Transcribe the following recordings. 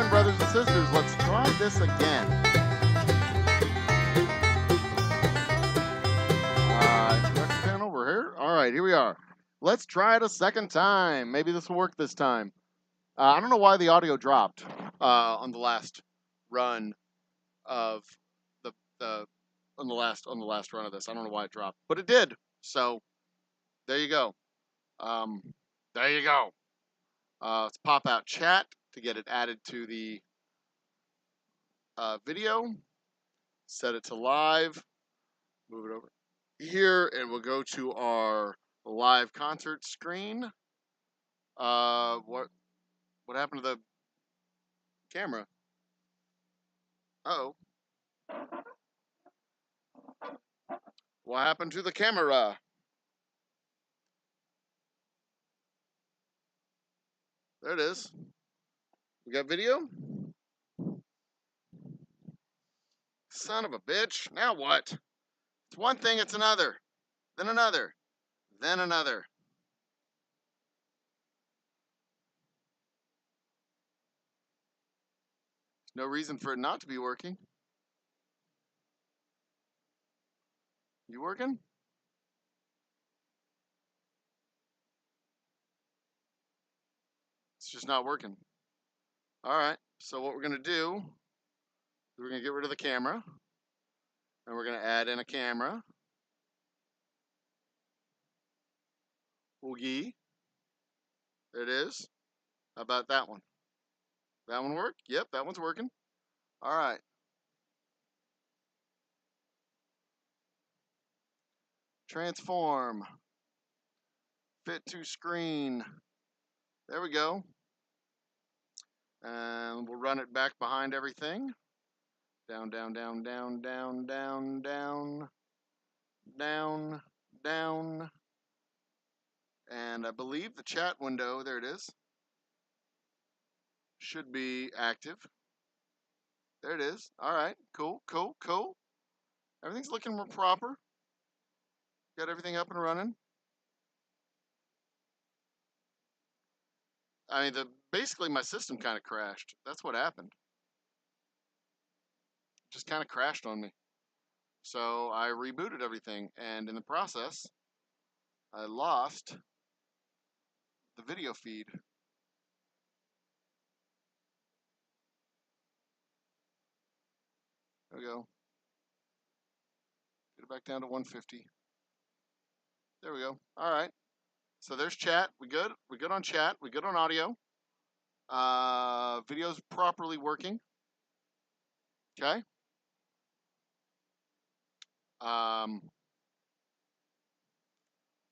time, brothers and sisters. Let's try this again. Correct panel, we're here. All right, here we are. Let's try it a second time. Maybe this will work this time. I don't know why the audio dropped on the last run of on the last run of this. I don't know why it dropped, but it did. So there you go. There you go. Let's pop out chat to get it added to the video. Set it to live. Move it over here, and we'll go to our live concert screen. What happened to the camera? Uh-oh. What happened to the camera? There it is. We got video? Son of a bitch. Now what? It's one thing, it's another. Then another. Then another. There's no reason for it not to be working. You working? It's just not working. All right. So what we're going to do, we're going to get rid of the camera. And we're going to add in a camera. Oogie. There it is. How about that one? That one work? Yep, that one's working. All right. Transform. Fit to screen. There we go. And we'll run it back behind everything. Down, down, down, down, down, down, down, down, down. And I believe the chat window, there it is, should be active. There it is. All right, cool, cool, cool. Everything's looking more proper. Got everything up and running. I mean, basically my system kind of crashed. That's what happened. Just kind of crashed on me. So I rebooted everything, and in the process, I lost the video feed. There we go. Get it back down to 150. There we go. All right. So there's chat. We good? We good on chat. We good on audio. Video's properly working. Okay.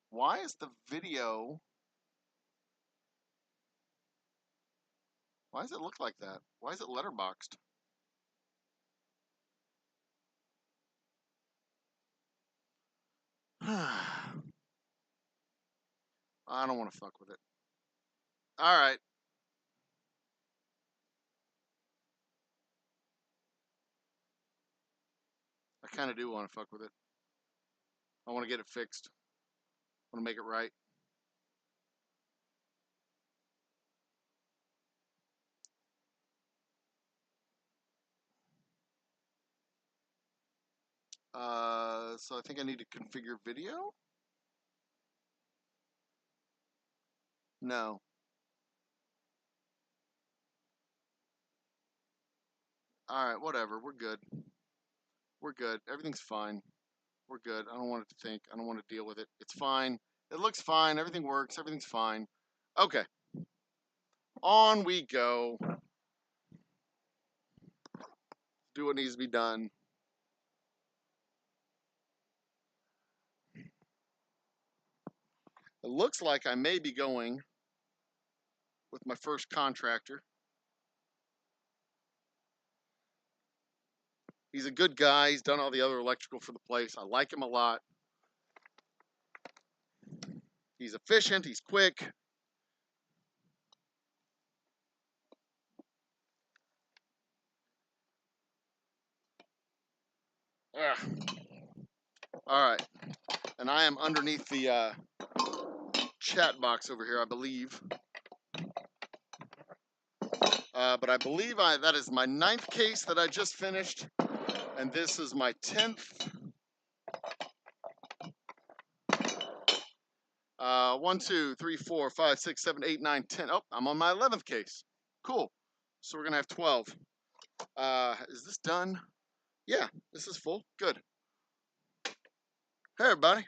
Why is the video? Why does it look like that? Why is it letterboxed? I don't want to fuck with it. All right. I kind of do want to fuck with it. I want to get it fixed. I want to make it right. So I think I need to configure video. No. All right, whatever. We're good. We're good. Everything's fine. We're good. I don't want it to think. I don't want to deal with it. It's fine. It looks fine. Everything works. Everything's fine. Okay. On we go. Do what needs to be done. It looks like I may be going with my first contractor. He's a good guy. He's done all the other electrical for the place. I like him a lot. He's efficient. He's quick. All right. And I am underneath the chat box over here, I believe. But I believe that is my 9th case that I just finished, and this is my 10th. 1, 2, 3, 4, 5, 6, 7, 8, 9, 10. Oh, I'm on my 11th case. Cool. So we're gonna have 12. Is this done? Yeah, this is full. Good. Hey, everybody.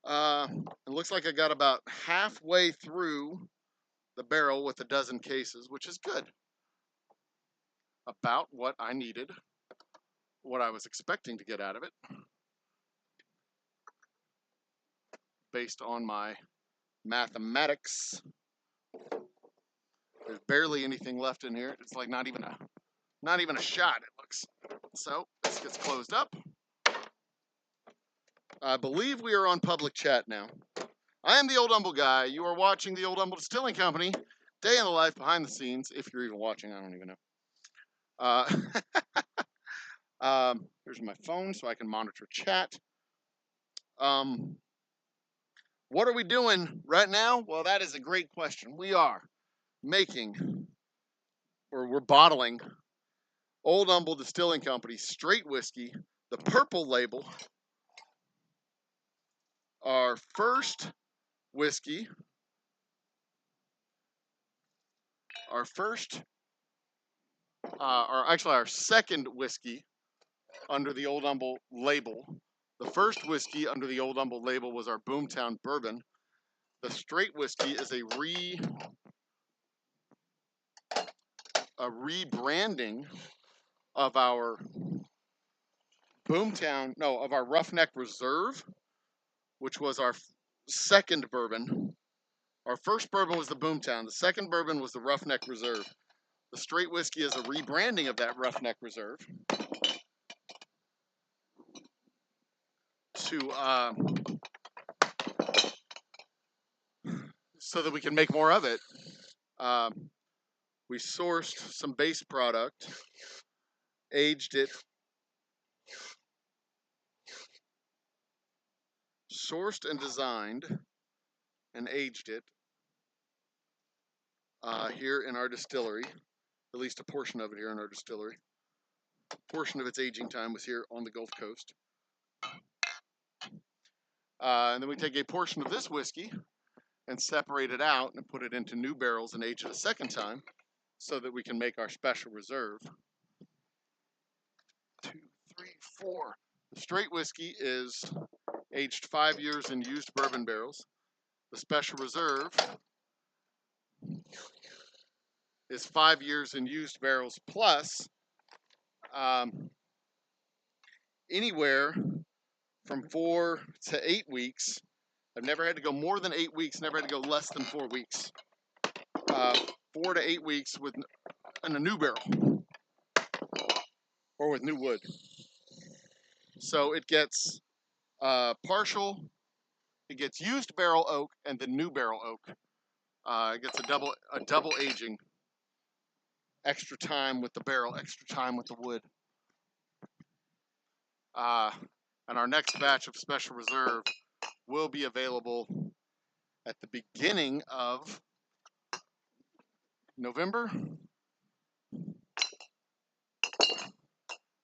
It looks like I got about halfway through the barrel with a dozen cases, which is good. About what I needed, what I was expecting to get out of it, based on my mathematics. There's barely anything left in here. It's like not even a shot, it looks. So this gets closed up. I believe we are on public chat now. I am the Old Humble Guy. You are watching the Old Humble Distilling Company, day in the life behind the scenes. If you're even watching, I don't even know. Here's my phone so I can monitor chat. What are we doing right now? Well, that is a great question. We are making, or we're bottling, Old Humble Distilling Company straight whiskey, the purple label, our first whiskey, our second whiskey under the Old Humble label. The first whiskey under the Old Humble label was our Boomtown Bourbon. The straight whiskey is a rebranding of our of our Roughneck Reserve, which was our second bourbon. Our first bourbon was the Boomtown. The second bourbon was the Roughneck Reserve. The straight whiskey is a rebranding of that Roughneck Reserve so that we can make more of it. We sourced some base product, aged it, sourced and designed and aged it here in our distillery, at least a portion of it here in our distillery. A portion of its aging time was here on the Gulf Coast. And then we take a portion of this whiskey and separate it out and put it into new barrels and age it a second time so that we can make our special reserve. 2, 3, 4. The straight whiskey is aged 5 years in used bourbon barrels. The special reserve is 5 years in used barrels plus anywhere from 4 to 8 weeks. I've never had to go more than 8 weeks, never had to go less than 4 weeks. 4 to 8 weeks in a new barrel or with new wood. So it gets it gets used barrel oak and the new barrel oak. It gets a double aging, extra time with the barrel, extra time with the wood. And our next batch of special reserve will be available at the beginning of November,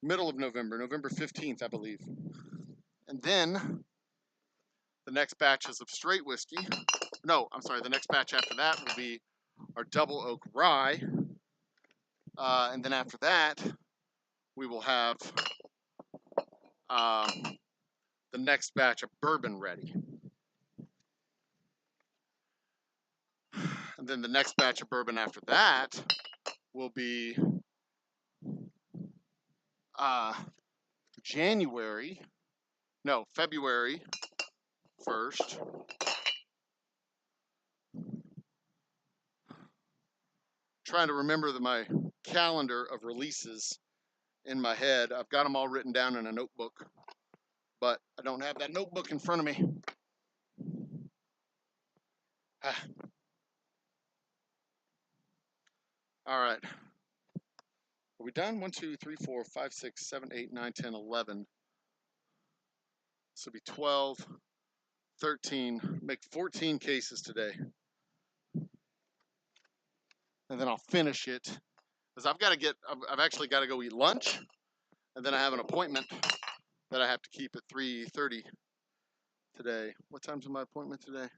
middle of November, November 15th, I believe. And then the next batches of straight whiskey, the next batch after that will be our double oak rye. And then after that, we will have the next batch of bourbon ready. And then the next batch of bourbon after that will be February 1st. Trying to remember my calendar of releases in my head. I've got them all written down in a notebook, but I don't have that notebook in front of me. All right. Are we done? 1, 2, 3, 4, 5, 6, 7, 8, 9, 10, 11. This will be 12, 13, make 14 cases today. and then I'll finish it because I've actually got to go eat lunch, and then I have an appointment that I have to keep at 3:30 today. What time's my appointment today?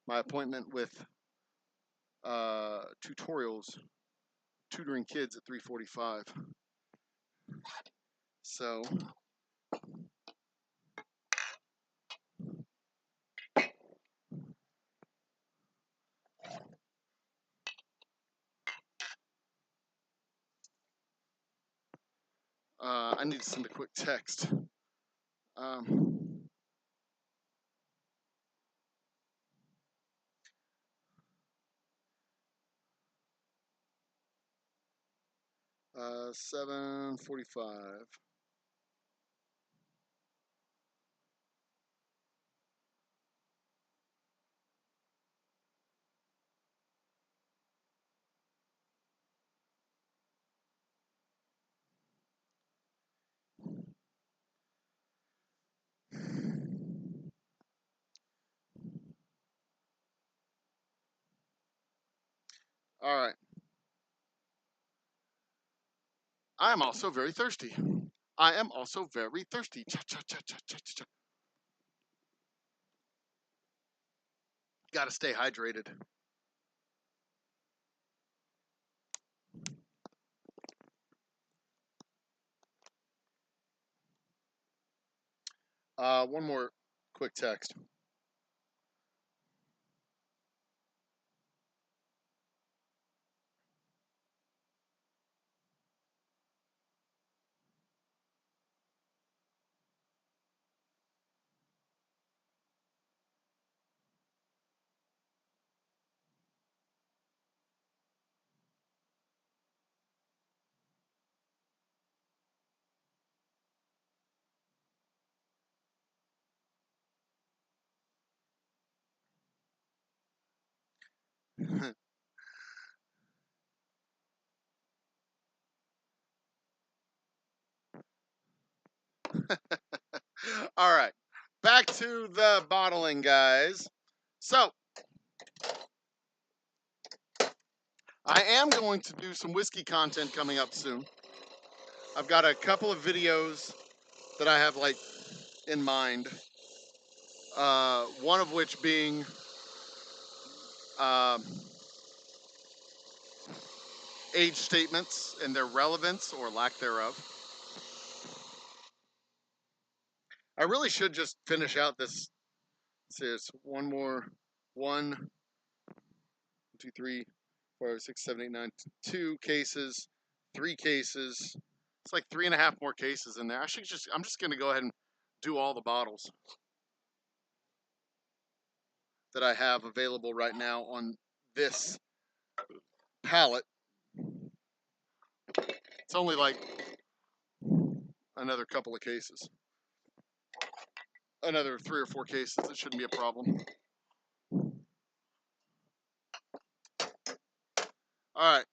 My appointment with tutorials, tutoring kids at 3:45. So I need to send a quick text. 7:45. All right. I am also very thirsty. I am also very thirsty. Cha, cha, cha, cha, cha, cha. Got to stay hydrated. One more quick text. All right. Back to the bottling, guys. So, I am going to do some whiskey content coming up soon. I've got a couple of videos that I have like in mind. One of which being um, age statements and their relevance or lack thereof. I really should just finish out this series. One more. 1, 2, 3, 4, 6, 7, 8, 9, 2 cases, 3 cases. It's like 3.5 more cases in there. I'm just going to go ahead and do all the bottles that I have available right now on this pallet. It's only like another couple of cases. Another 3 or 4 cases. It shouldn't be a problem. All right.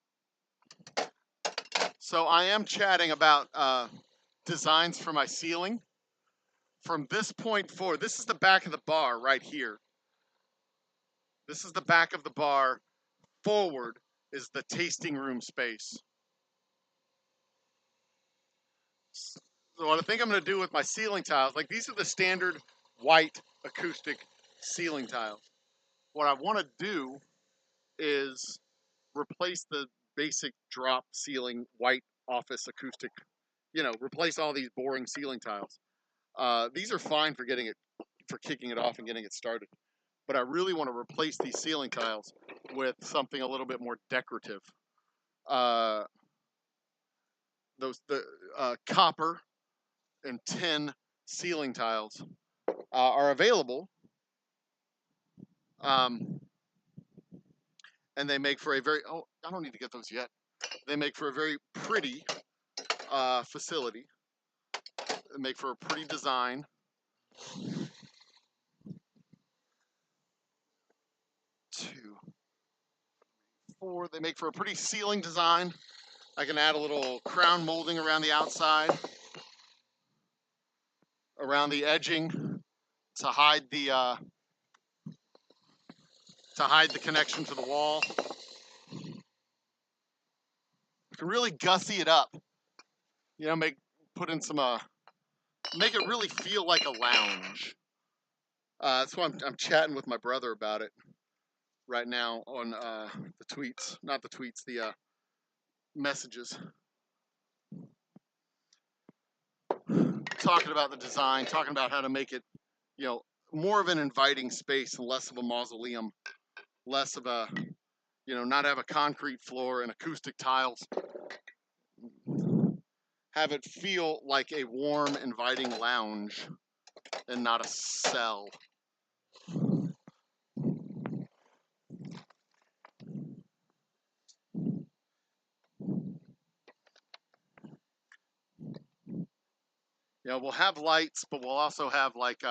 So I am chatting about designs for my ceiling. From this point forward, this is the back of the bar right here. This is the back of the bar. Forward is the tasting room space. So what I think I'm going to do with my ceiling tiles, like these are the standard white acoustic ceiling tiles. What I want to do is replace the basic drop ceiling white office acoustic, replace all these boring ceiling tiles. These are fine for kicking it off and getting it started. But I really want to replace these ceiling tiles with something a little bit more decorative. The copper and tin ceiling tiles are available, and they make for a very I don't need to get those yet. They make for a very pretty facility. They make for a pretty design. 2, 4. They make for a pretty ceiling design. I can add a little crown molding around the outside, around the edging to hide the to hide the connection to the wall. You can really gussy it up. You know, put in some make it really feel like a lounge. That's why I'm chatting with my brother about it right now on the tweets, not the tweets, the messages. Talking about the design, talking about how to make it, you know, more of an inviting space and less of a mausoleum, less of a, you know, not have a concrete floor and acoustic tiles. Have it feel like a warm, inviting lounge and not a cell. You know, we'll have lights, but we'll also have like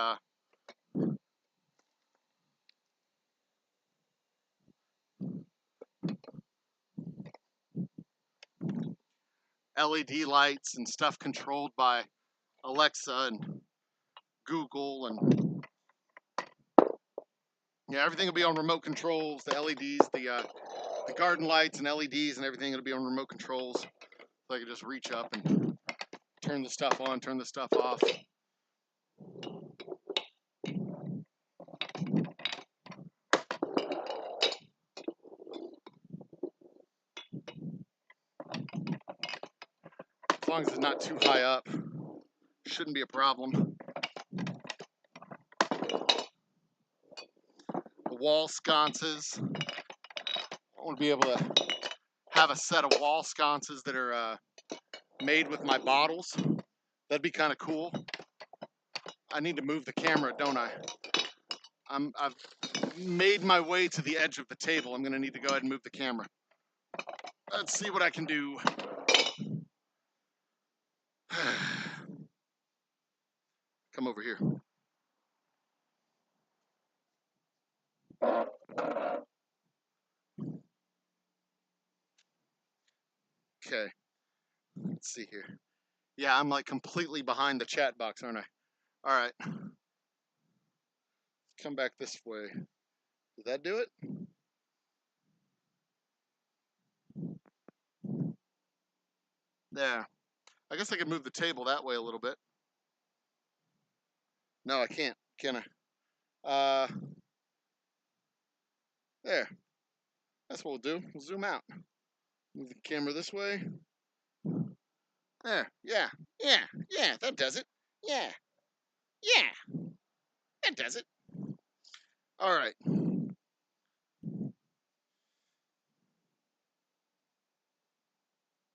LED lights and stuff controlled by Alexa and Google, and yeah, everything will be on remote controls. The LEDs, the garden lights and LEDs and everything will be on remote controls. So I can just reach up and turn the stuff on, turn the stuff off. As long as it's not too high up, shouldn't be a problem. The wall sconces. I want to be able to have a set of wall sconces that are made with my bottles. That'd be kind of cool. I need to move the camera, don't I? I've made my way to the edge of the table. I'm going to need to go ahead and move the camera. Let's see what I can do. Come over here. Okay. Let's see here. Yeah, I'm like completely behind the chat box, aren't I? All right. Come back this way. Did that do it? There. I guess I could move the table that way a little bit. No, I can't. Can I? There. That's what we'll do. We'll zoom out. Move the camera this way. There. Yeah. Yeah. Yeah. That does it. Yeah. Yeah. That does it. All right.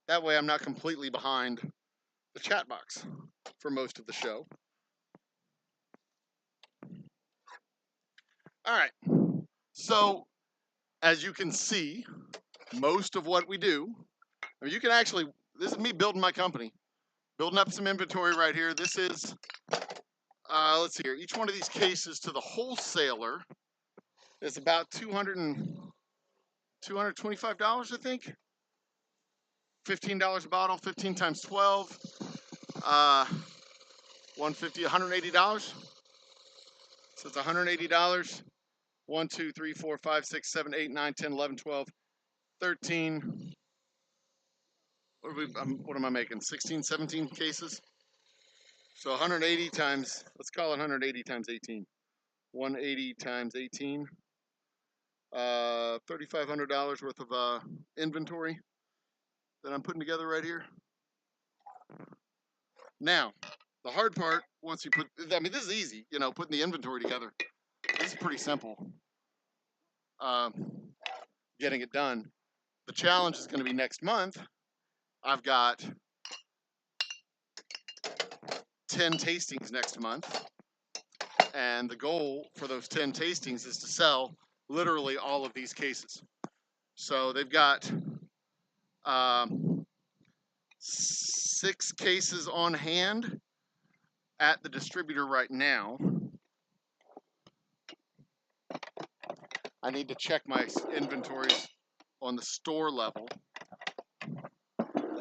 That way I'm not completely behind the chat box for most of the show. All right. So, as you can see, most of what we do, I mean, you can actually, this is me building my company, building up some inventory right here. This is, let's see here, each one of these cases to the wholesaler is about $225, I think. $15 a bottle, 15 times 12, $150, $180. So it's $180. 1, 2, 3, 4, 5, 6, 7, 8, 9, 10, 11, 12, 13. What am I making? 16, 17 cases? So 180 times, let's call it 180 times 18. 180 times 18. $3,500 worth of inventory that I'm putting together right here. Now, the hard part, once you put, I mean, this is easy, you know, putting the inventory together. This is pretty simple. Getting it done. The challenge is going to be next month. I've got 10 tastings next month. And the goal for those 10 tastings is to sell literally all of these cases. So they've got 6 cases on hand at the distributor right now. I need to check my inventories on the store level.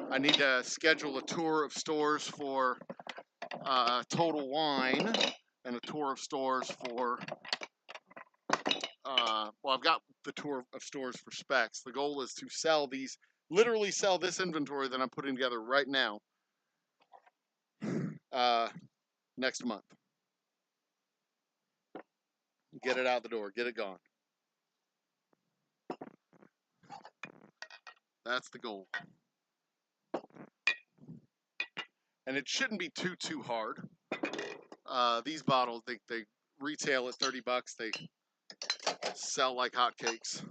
I need to schedule a tour of stores for Total Wine and a tour of stores for well, I've got the tour of stores for Specs. The goal is to sell these, literally sell this inventory that I'm putting together right now next month. Get it out the door, get it gone. That's the goal. And it shouldn't be too hard. These bottles, they retail at $30. They sell like hotcakes.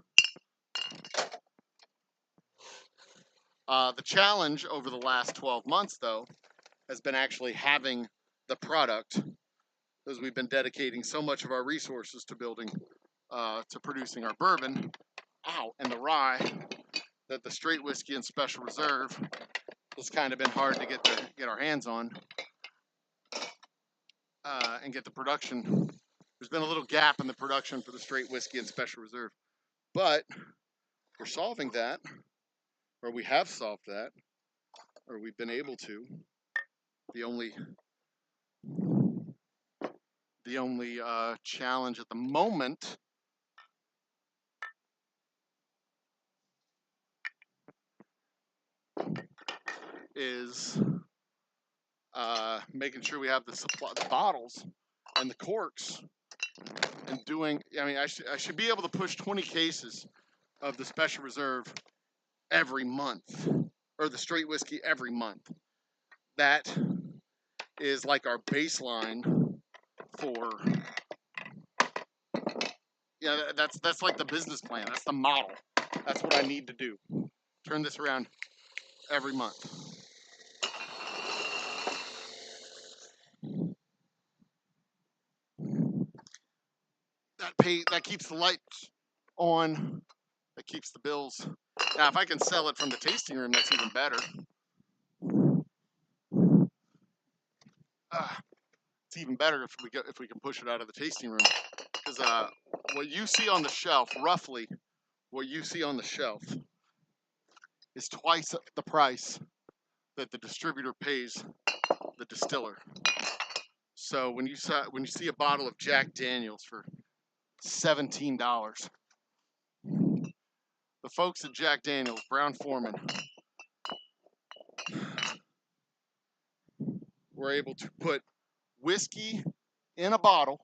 The challenge over the last 12 months, though, has been actually having the product, because we've been dedicating so much of our resources to building, to producing our bourbon, and the rye, that the straight whiskey and special reserve has kind of been hard to get our hands on, and get the production. There's been a little gap in the production for the straight whiskey and special reserve, but we're solving that, or we have solved that, or we've been able to. The only challenge at the moment is making sure we have the supply, the bottles and the corks, and doing. I mean, I should be able to push 20 cases of the special reserve every month, or the straight whiskey every month. That is like our baseline for. Yeah, that's like the business plan. That's the model. That's what I need to do. Turn this around every month. That keeps the lights on. That keeps the bills. Now, if I can sell it from the tasting room, that's even better. It's even better if we can push it out of the tasting room, because what you see on the shelf, roughly, what you see on the shelf, is twice the price that the distributor pays the distiller. So when you see a bottle of Jack Daniels for $17, the folks at Jack Daniels, Brown-Forman, were able to put whiskey in a bottle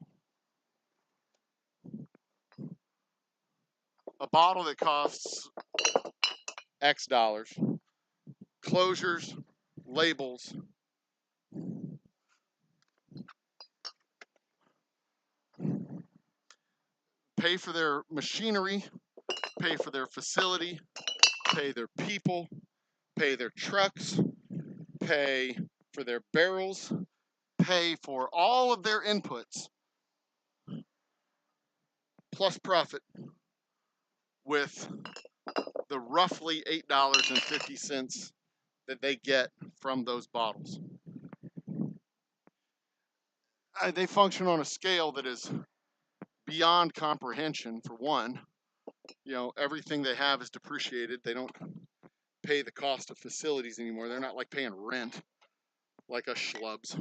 that costs X dollars, closures, labels, pay for their machinery, pay for their facility, pay their people, pay their trucks, pay for their barrels, pay for all of their inputs, plus profit, with the roughly $8.50 that they get from those bottles. They function on a scale that is beyond comprehension. For one, everything they have is depreciated. They don't pay the cost of facilities anymore. They're not like paying rent like us schlubs.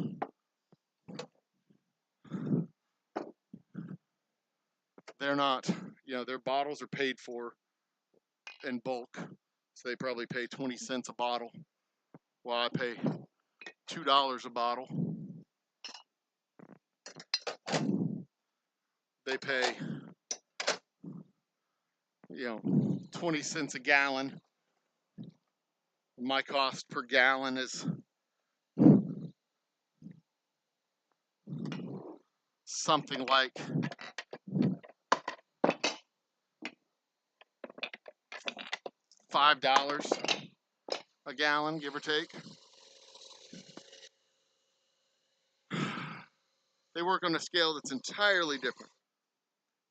They're not, their bottles are paid for in bulk, so they probably pay 20 cents a bottle, while I pay $2 a bottle. They pay 20 cents a gallon. My cost per gallon is something like $5 a gallon, give or take. They work on a scale that's entirely different,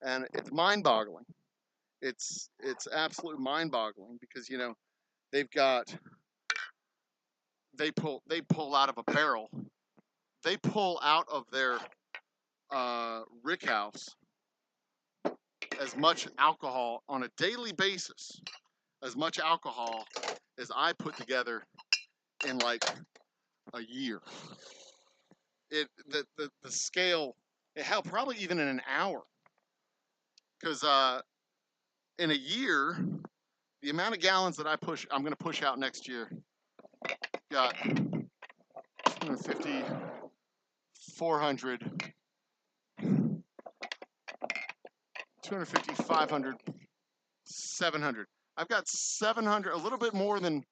and it's mind-boggling. It's absolutely mind-boggling, because they've got they pull out of a barrel. They pull out of their rick house as much alcohol on a daily basis, as much alcohol as I put together in like a year. The scale, hell, probably even in an hour. because in a year, the amount of gallons that I'm going to push out next year, got 250, 400, 250, 500, 700. I've got 700, a little bit more than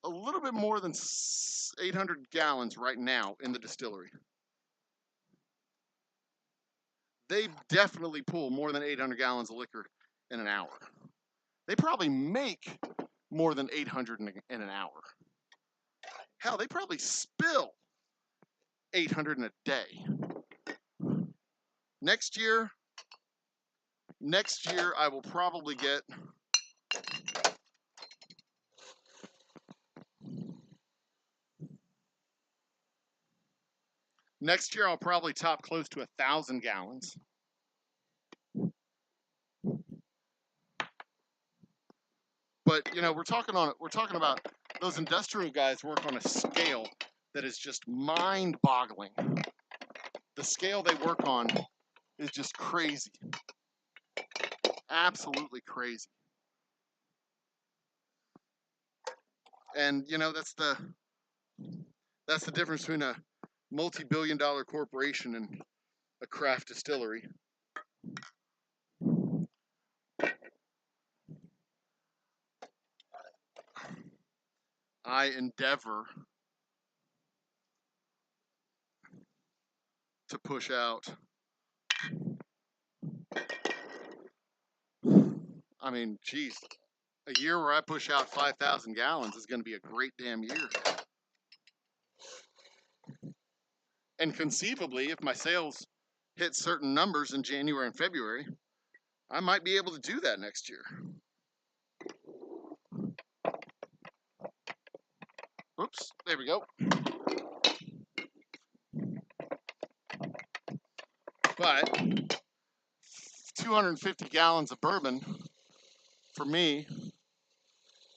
800 gallons right now in the distillery. They definitely pull more than 800 gallons of liquor in an hour. They probably make more than 800 in an hour. Hell, they probably spill 800 in a day. Next year I will probably get next year I'll probably top close to 1,000 gallons. But you know, we're talking about those industrial guys work on a scale that is just mind-boggling. The scale they work on is just crazy. Absolutely crazy. And you know, that's the difference between a multi-billion-dollar corporation and a craft distillery. I endeavor to push out. I mean, geez, a year where I push out 5,000 gallons is going to be a great damn year. And conceivably, if my sales hit certain numbers in January and February, I might be able to do that next year. Oops, there we go. But 250 gallons of bourbon for me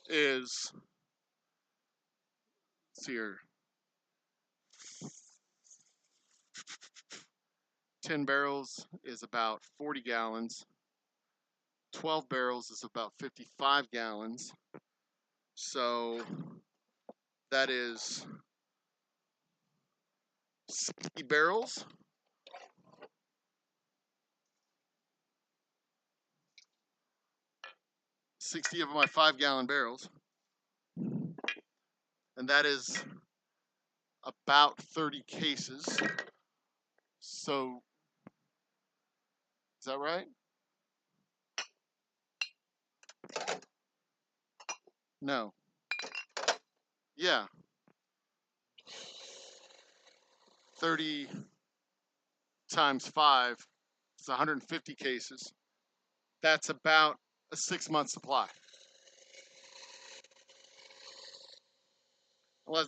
is, let's see here, 10 barrels is about 40 gallons. 12 barrels is about 55 gallons. So that is 60 barrels. Sixty of my 5-gallon barrels. And that is about 30 cases. So, is that right? No. Yeah. 30 times 5 is 150 cases. That's about a 6-month supply. Well,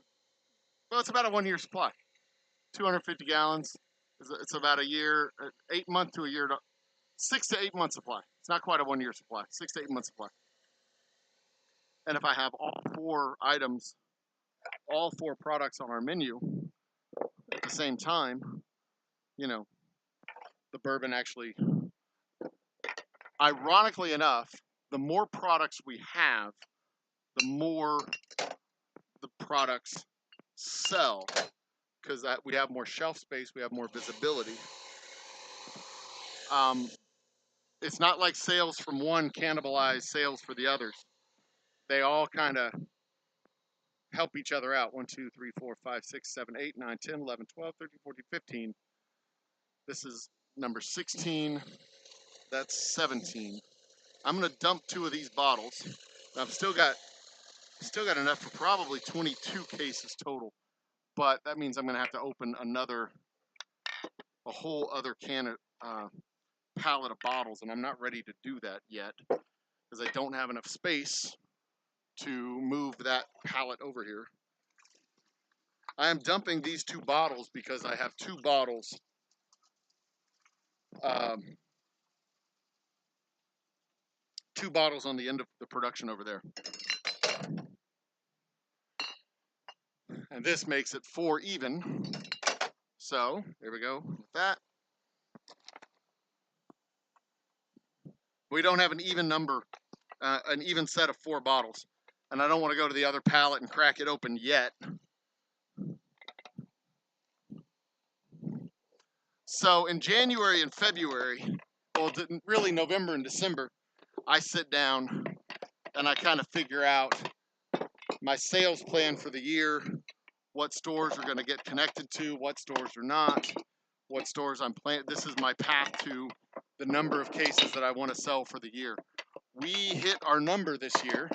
it's about a 1-year supply. 250 gallons. It's about a year, 8 month to a year, 6 to 8 month supply. It's not quite a 1-year supply. 6 to 8 month supply. And if I have all 4 items, all 4 products on our menu at the same time, you know, the bourbon actually, ironically enough, the more products we have, the more the products sell, because we have more shelf space, we have more visibility. It's not like sales from one cannibalize sales for the others. They all kind of help each other out. 1, 2, 3, 4, 5, 6, 7, 8, 9, 10, 11, 12, 13, 14, 15. This is number 16. That's 17. I'm gonna dump 2 of these bottles. I've still got enough for probably 22 cases total, but that means I'm gonna have to open a whole other pallet of bottles, and I'm not ready to do that yet because I don't have enough space to move that pallet over here. I am dumping these 2 bottles because I have 2 bottles. 2 bottles on the end of the production over there. And this makes it 4 even. So, there we go with that. We don't have an even number, an even set of 4 bottles. And I don't want to go to the other pallet and crack it open yet. So in January and February, well, really November and December, I sit down and I kind of figure out my sales plan for the year, what stores are going to get connected to, what stores are not, what stores I'm planning. This is my path to the number of cases that I want to sell for the year. We hit our number this year.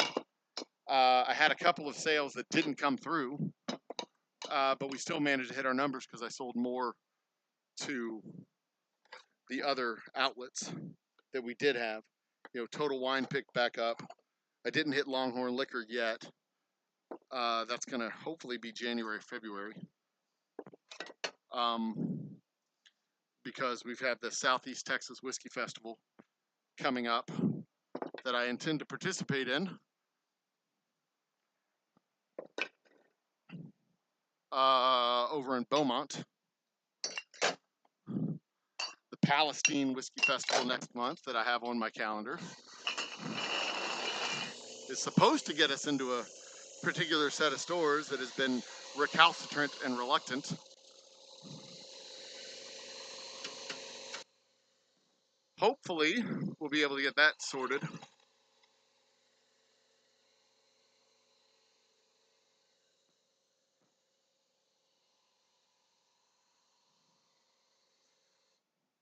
I had a couple of sales that didn't come through, but we still managed to hit our numbers because I sold more to the other outlets that we did have. You know, Total Wine picked back up. I didn't hit Longhorn Liquor yet. That's going to hopefully be January, February. Because we've had the Southeast Texas Whiskey Festival coming up that I intend to participate in. Over in Beaumont. The Palestine Whiskey Festival next month that I have on my calendar is supposed to get us into a particular set of stores that has been recalcitrant and reluctant. Hopefully, we'll be able to get that sorted.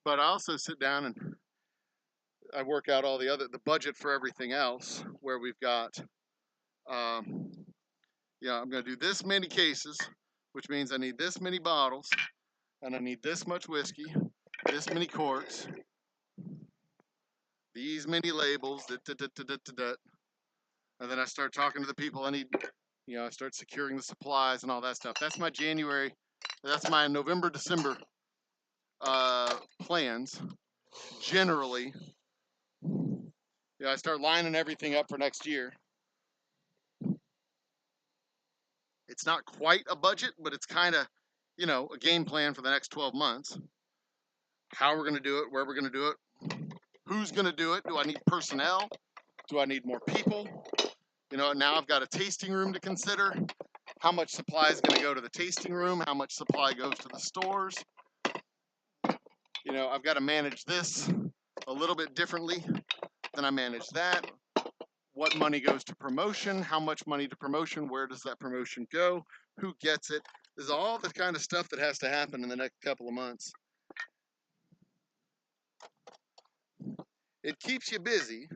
But I also sit down and I work out all the budget for everything else, where we've got, I'm going to do this many cases, which means I need this many bottles, and I need this much whiskey, this many corks, these many labels, and then I start talking to the people I need, I start securing the supplies and all that stuff. That's my January, that's my November, December plans. Generally, I start lining everything up for next year. It's not quite a budget, but it's kind of, a game plan for the next 12 months. How we're going to do it, where we're going to do it, who's going to do it. Do I need personnel? Do I need more people? Now I've got a tasting room to consider. How much supply is going to go to the tasting room? How much supply goes to the stores? I've got to manage this a little bit differently than I manage that. What money goes to promotion? How much money to promotion? Where does that promotion go? Who gets it? This is all the kind of stuff that has to happen in the next couple of months. It keeps you busy,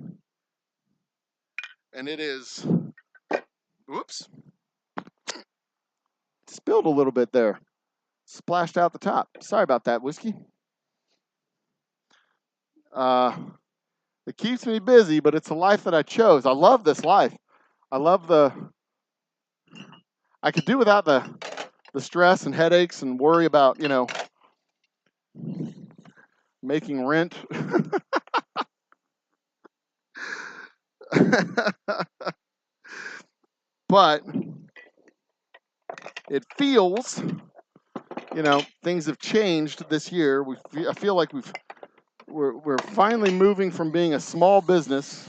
and it is, whoops, spilled a little bit there. Splashed out the top. Sorry about that, whiskey. It keeps me busy, but it's a life that I chose. I love this life. I could do without the stress and headaches and worry about, making rent. But it feels, things have changed this year. I feel like we're finally moving from being a small business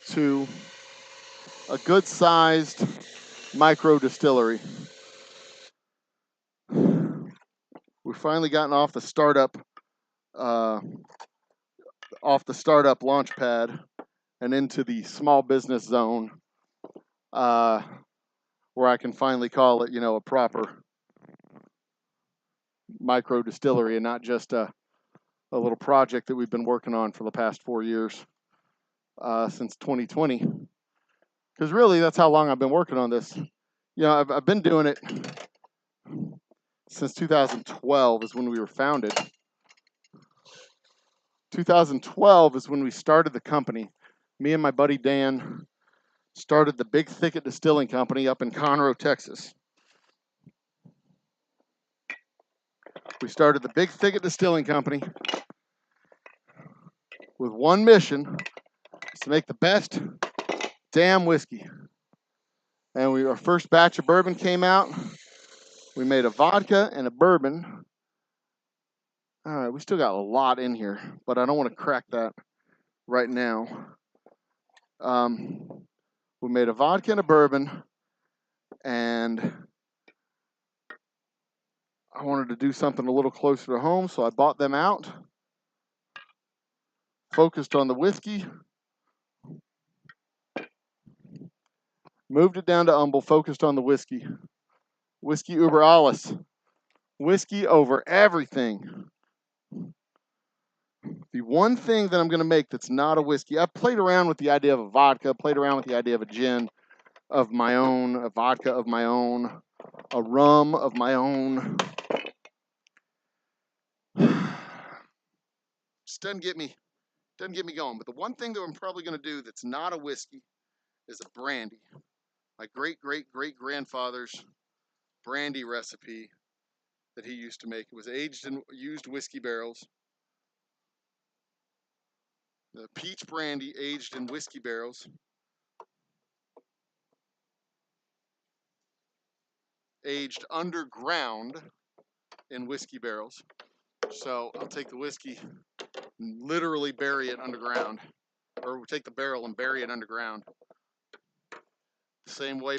to a good-sized micro distillery. We've finally gotten off the startup launch pad and into the small business zone, where I can finally call it, a proper micro distillery and not just a little project that we've been working on for the past 4 years, since 2020. Because really, that's how long I've been working on this. I've been doing it since 2012 is when we were founded. 2012 is when we started the company. Me and my buddy Dan started the Big Thicket Distilling Company up in Conroe, Texas. We started the Big Thicket Distilling Company with one mission, to make the best damn whiskey. And our first batch of bourbon came out. We made a vodka and a bourbon. All right, we still got a lot in here, but I don't want to crack that. right now. We made a vodka and a bourbon, and I wanted to do something a little closer to home, so I bought them out, focused on the whiskey, moved it down to Humble, focused on the whiskey. Whiskey über alles. Whiskey over everything. The one thing that I'm going to make that's not a whiskey, I've played around with the idea of a vodka, played around with the idea of a gin of my own, a vodka of my own, a rum of my own. Just doesn't get me going. But the one thing that I'm probably going to do that's not a whiskey is a brandy. My great-great-great-grandfather's brandy recipe that he used to make. It was aged in used whiskey barrels. The peach brandy aged in whiskey barrels. Aged underground in whiskey barrels. So I'll take the whiskey and literally bury it underground. Or we'll take the barrel and bury it underground. The same way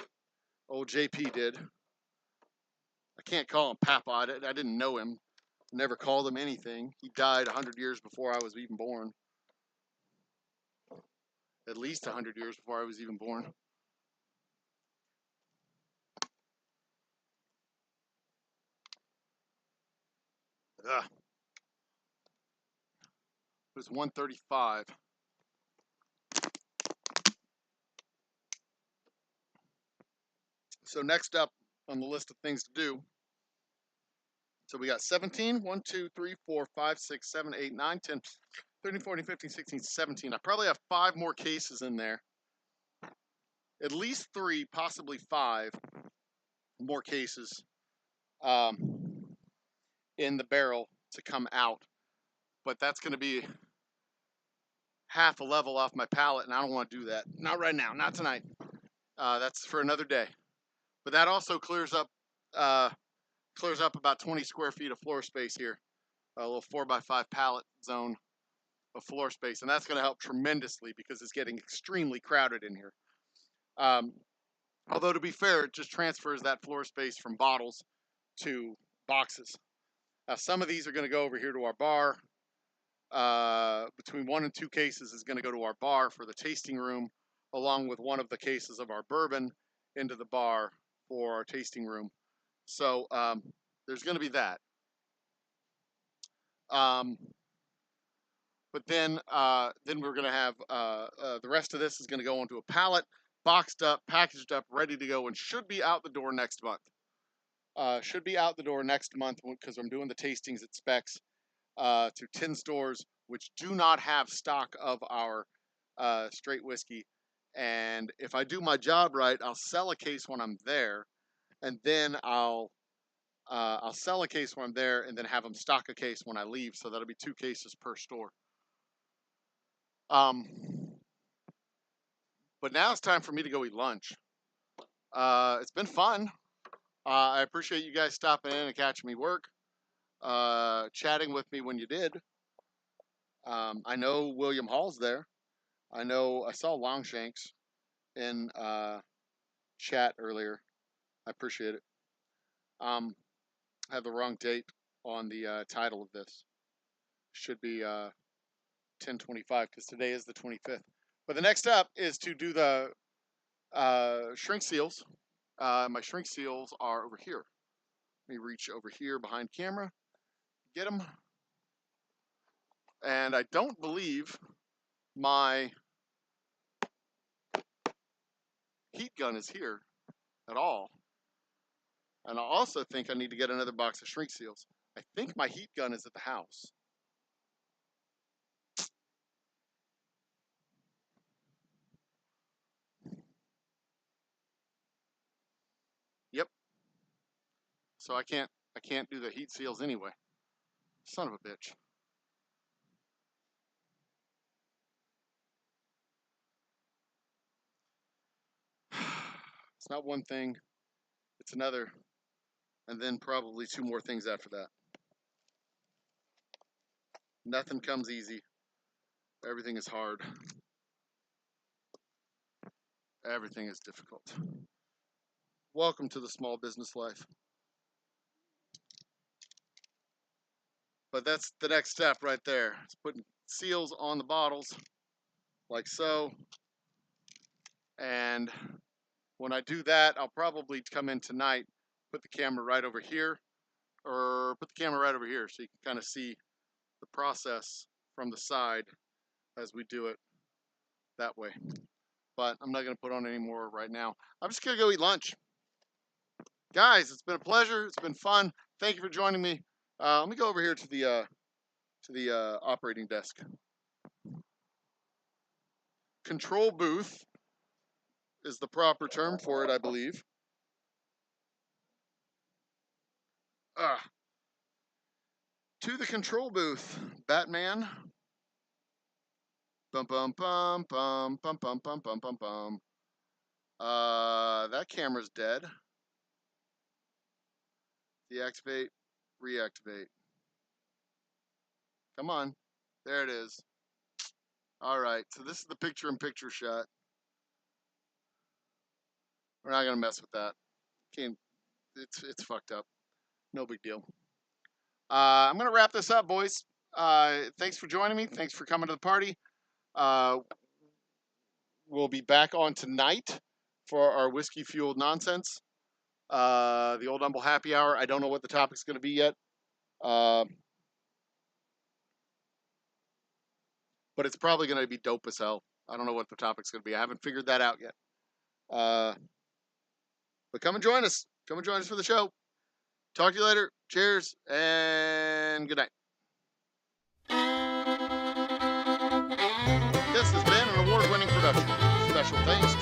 old JP did. I can't call him Papa. I didn't know him. Never called him anything. He died 100 years before I was even born. At least 100 years before I was even born. Ugh. It was 1:35. So next up on the list of things to do. So we got 17, 1, 2, 3, 4, 5, 6, 7, 8, 9, 10, 13, 14, 15, 16, 17. I probably have 5 more cases in there. At least 3, possibly 5 more cases in the barrel to come out. But that's going to be half a level off my palate, and I don't want to do that. Not right now, not tonight. That's for another day. But that also clears up about 20 square feet of floor space here. A little 4x5 pallet zone of floor space, and that's going to help tremendously because it's getting extremely crowded in here. Although to be fair, it just transfers that floor space from bottles to boxes. Some of these are going to go over here to our bar. Between 1 and 2 cases is going to go to our bar for the tasting room, along with one of the cases of our bourbon into the bar for our tasting room. So there's going to be that. But then we're going to have the rest of this is going to go onto a pallet, boxed up, packaged up, ready to go, and should be out the door next month. Should be out the door next month because I'm doing the tastings at Specs to 10 stores which do not have stock of our straight whiskey. And if I do my job right, I'll sell a case when I'm there, and then I'll sell a case when I'm there, and then have them stock a case when I leave. So that'll be 2 cases per store. But now it's time for me to go eat lunch. It's been fun. I appreciate you guys stopping in and catching me work, chatting with me when you did. I know William Hall's there. I know I saw Longshanks in chat earlier. I appreciate it. I have the wrong date on the title of this. Should be 10/25 because today is the 25th. But the next up is to do the shrink seals. My shrink seals are over here. Let me reach over here behind camera, get them. And I don't believe my heat gun is here at all. And I also think I need to get another box of shrink seals. I think my heat gun is at the house. Yep. So I can't do the heat seals anyway. Son of a bitch. It's not one thing, it's another, and then probably 2 more things after that. Nothing comes easy. Everything is hard. Everything is difficult. Welcome to the small business life. But that's the next step right there. It's putting seals on the bottles like so. And when I do that, I'll probably come in tonight, put the camera right over here, or put the camera right over here so you can kind of see the process from the side as we do it that way. But I'm not going to put on any more right now. I'm just going to go eat lunch. Guys, it's been a pleasure. It's been fun. Thank you for joining me. Let me go over here to the operating desk. Control booth is the proper term for it, I believe. To the control booth, Batman. Bum bum bum bum bum bum bum bum bum bum. That camera's dead. Deactivate, reactivate. Come on. There it is. All right, so this is the picture-in-picture shot. We're not gonna mess with that. It's fucked up. No big deal. I'm gonna wrap this up, boys. Thanks for joining me. Thanks for coming to the party. We'll be back on tonight for our whiskey-fueled nonsense. The Old Humble Happy Hour. I don't know what the topic's gonna be yet. But it's probably going to be dope as hell. I don't know what the topic's going to be. I haven't figured that out yet. But come and join us. Come and join us for the show. Talk to you later. Cheers and good night. This has been an award-winning production. Special thanks